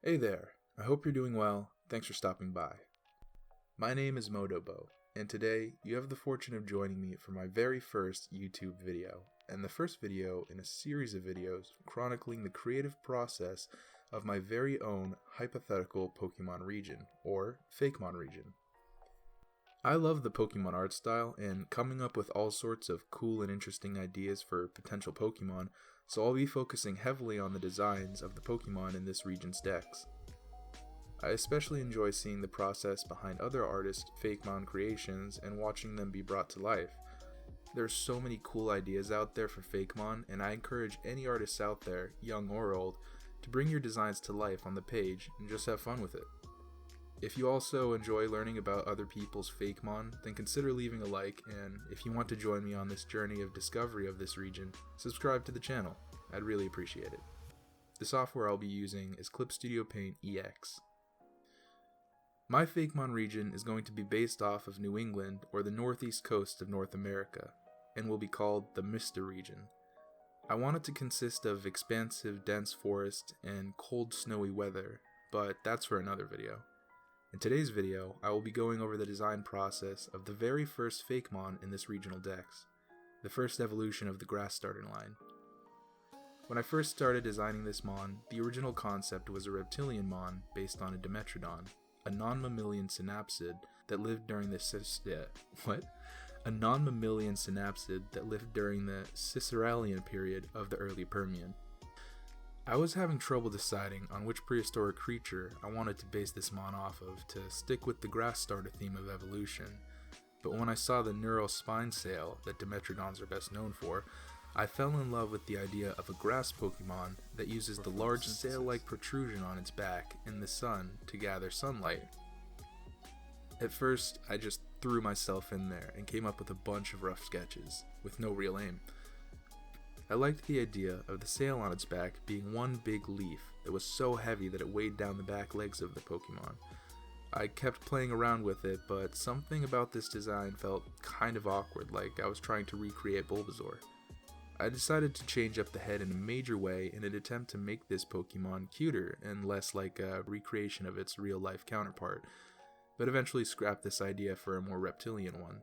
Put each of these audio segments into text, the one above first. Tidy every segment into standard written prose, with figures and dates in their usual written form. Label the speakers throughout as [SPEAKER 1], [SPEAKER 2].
[SPEAKER 1] Hey there, I hope you're doing well. Thanks for stopping by. My name is Modobo, and today you have the fortune of joining me for my very first YouTube video, and the first video in a series of videos chronicling the creative process of my very own hypothetical Pokemon region, or Fakemon region. I love the Pokemon art style and coming up with all sorts of cool and interesting ideas for potential Pokemon, so I'll be focusing heavily on the designs of the Pokemon in this region's decks. I especially enjoy seeing the process behind other artists' Fakemon creations and watching them be brought to life. There's so many cool ideas out there for Fakemon, and I encourage any artists out there, young or old, to bring your designs to life on the page and just have fun with it. If you also enjoy learning about other people's Fakemon, then consider leaving a like, and if you want to join me on this journey of discovery of this region, subscribe to the channel. I'd really appreciate it. The software I'll be using is Clip Studio Paint EX. My Fakemon region is going to be based off of New England or the northeast coast of North America, and will be called the Mista Region. I want it to consist of expansive dense forest and cold snowy weather, but that's for another video. In today's video, I will be going over the design process of the very first Fakemon in this regional dex, the first evolution of the grass starter line. When I first started designing this mon, the original concept was a reptilian mon based on a Dimetrodon, a non-mammalian synapsid that lived during the Ciceralian period of the early Permian. I was having trouble deciding on which prehistoric creature I wanted to base this mon off of to stick with the grass starter theme of evolution, but when I saw the neural spine sail that Dimetrodons are best known for, I fell in love with the idea of a grass Pokemon that uses the large sail-like protrusion on its back in the sun to gather sunlight. At first, I just threw myself in there and came up with a bunch of rough sketches, with no real aim. I liked the idea of the sail on its back being one big leaf that was so heavy that it weighed down the back legs of the Pokemon. I kept playing around with it, but something about this design felt kind of awkward, like I was trying to recreate Bulbasaur. I decided to change up the head in a major way in an attempt to make this Pokemon cuter and less like a recreation of its real-life counterpart, but eventually scrapped this idea for a more reptilian one.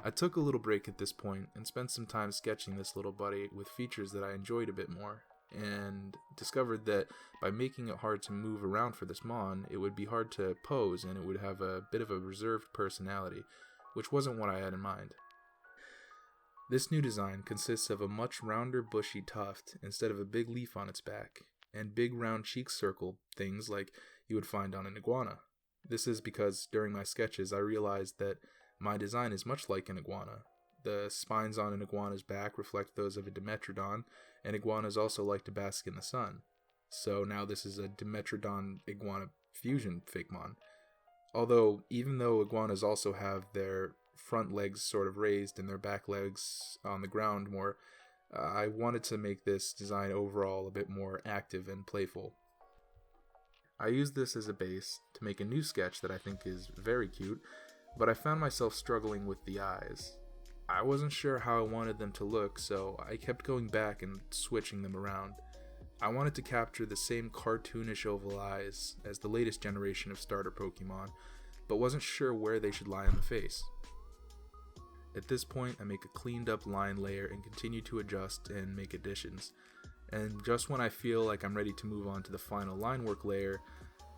[SPEAKER 1] I took a little break at this point and spent some time sketching this little buddy with features that I enjoyed a bit more, and discovered that by making it hard to move around for this mon, it would be hard to pose and it would have a bit of a reserved personality, which wasn't what I had in mind. This new design consists of a much rounder bushy tuft instead of a big leaf on its back, and big round cheek circle things like you would find on an iguana. This is because during my sketches I realized that my design is much like an iguana. The spines on an iguana's back reflect those of a Dimetrodon, and iguanas also like to bask in the sun. So now this is a Dimetrodon-iguana fusion Fakemon. Although, even though iguanas also have their front legs sort of raised and their back legs on the ground more, I wanted to make this design overall a bit more active and playful. I used this as a base to make a new sketch that I think is very cute, but I found myself struggling with the eyes. I wasn't sure how I wanted them to look, so I kept going back and switching them around. I wanted to capture the same cartoonish oval eyes as the latest generation of starter Pokemon, but wasn't sure where they should lie on the face. At this point, I make a cleaned up line layer and continue to adjust and make additions. And just when I feel like I'm ready to move on to the final line work layer,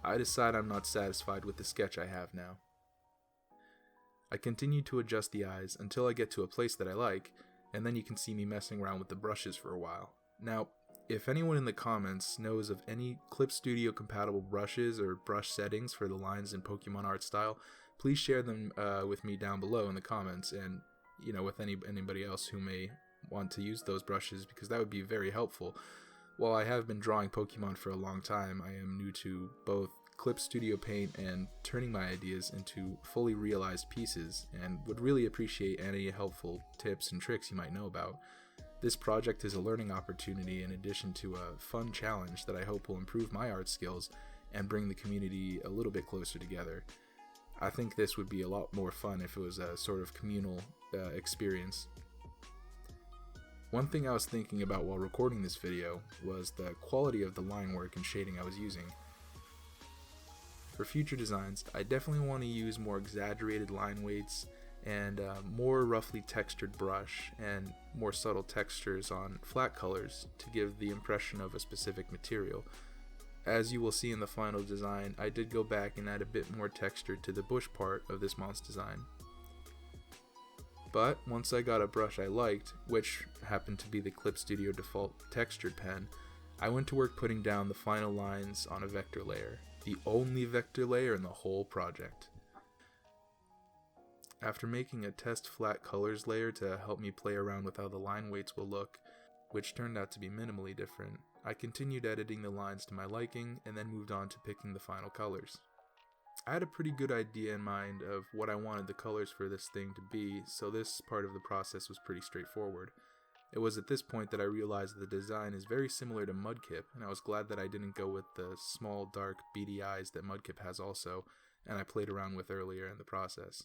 [SPEAKER 1] I decide I'm not satisfied with the sketch I have now. I continue to adjust the eyes until I get to a place that I like, and then you can see me messing around with the brushes for a while. Now, if anyone in the comments knows of any Clip Studio compatible brushes or brush settings for the lines in Pokemon art style, please share them with me down below in the comments, and with anybody else who may want to use those brushes, because that would be very helpful. While I have been drawing Pokemon for a long time, I am new to both Clip Studio Paint and turning my ideas into fully realized pieces, and would really appreciate any helpful tips and tricks you might know about. This project is a learning opportunity in addition to a fun challenge that I hope will improve my art skills and bring the community a little bit closer together. I think this would be a lot more fun if it was a sort of communal experience. One thing I was thinking about while recording this video was the quality of the line work and shading I was using. For future designs, I definitely want to use more exaggerated line weights and more roughly textured brush and more subtle textures on flat colors to give the impression of a specific material. As you will see in the final design, I did go back and add a bit more texture to the bush part of this mon's design. But once I got a brush I liked, which happened to be the Clip Studio default textured pen, I went to work putting down the final lines on a vector layer, the only vector layer in the whole project. After making a test flat colors layer to help me play around with how the line weights will look, which turned out to be minimally different, I continued editing the lines to my liking and then moved on to picking the final colors. I had a pretty good idea in mind of what I wanted the colors for this thing to be, so this part of the process was pretty straightforward. It was at this point that I realized the design is very similar to Mudkip, and I was glad that I didn't go with the small, dark, beady eyes that Mudkip has also, and I played around with earlier in the process.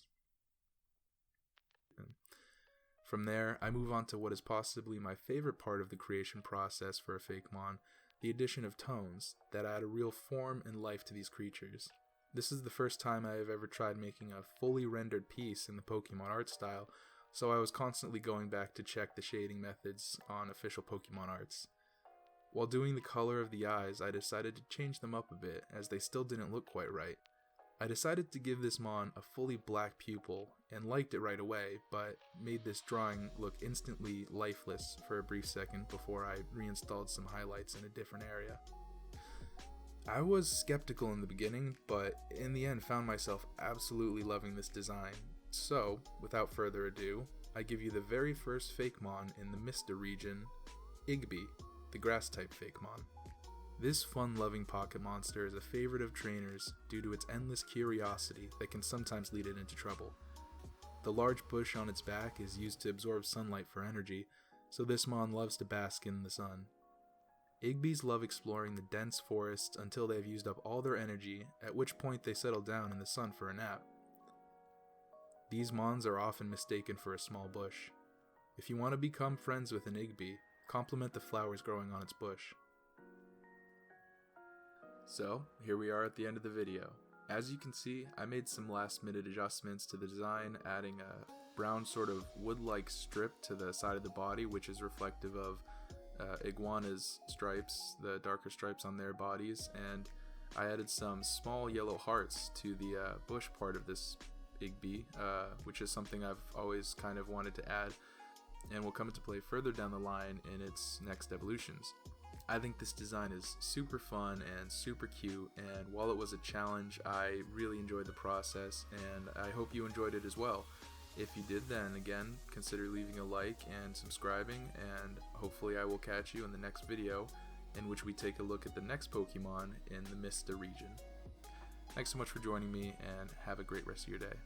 [SPEAKER 1] From there, I move on to what is possibly my favorite part of the creation process for a Fakemon, the addition of tones that add a real form and life to these creatures. This is the first time I have ever tried making a fully rendered piece in the Pokemon art style, so I was constantly going back to check the shading methods on official Pokemon arts. While doing the color of the eyes, I decided to change them up a bit, as they still didn't look quite right. I decided to give this mon a fully black pupil, and liked it right away, but made this drawing look instantly lifeless for a brief second before I reinstalled some highlights in a different area. I was skeptical in the beginning, but in the end found myself absolutely loving this design. So, without further ado, I give you the very first Fakemon in the Mista Region, Igby, the grass-type Fakemon. This fun-loving pocket monster is a favorite of trainers due to its endless curiosity that can sometimes lead it into trouble. The large bush on its back is used to absorb sunlight for energy, so this mon loves to bask in the sun. Igby's love exploring the dense forests until they have used up all their energy, at which point they settle down in the sun for a nap. These mons are often mistaken for a small bush. If you want to become friends with an Igby, compliment the flowers growing on its bush. So, here we are at the end of the video. As you can see, I made some last minute adjustments to the design, adding a brown sort of wood-like strip to the side of the body, which is reflective of iguana's stripes, the darker stripes on their bodies, and I added some small yellow hearts to the bush part of this Igby, which is something I've always kind of wanted to add, and will come into play further down the line in its next evolutions. I think this design is super fun and super cute, and while it was a challenge, I really enjoyed the process, and I hope you enjoyed it as well. If you did, then again, consider leaving a like and subscribing, and hopefully I will catch you in the next video, in which we take a look at the next Pokemon in the Mista region. Thanks so much for joining me, and have a great rest of your day.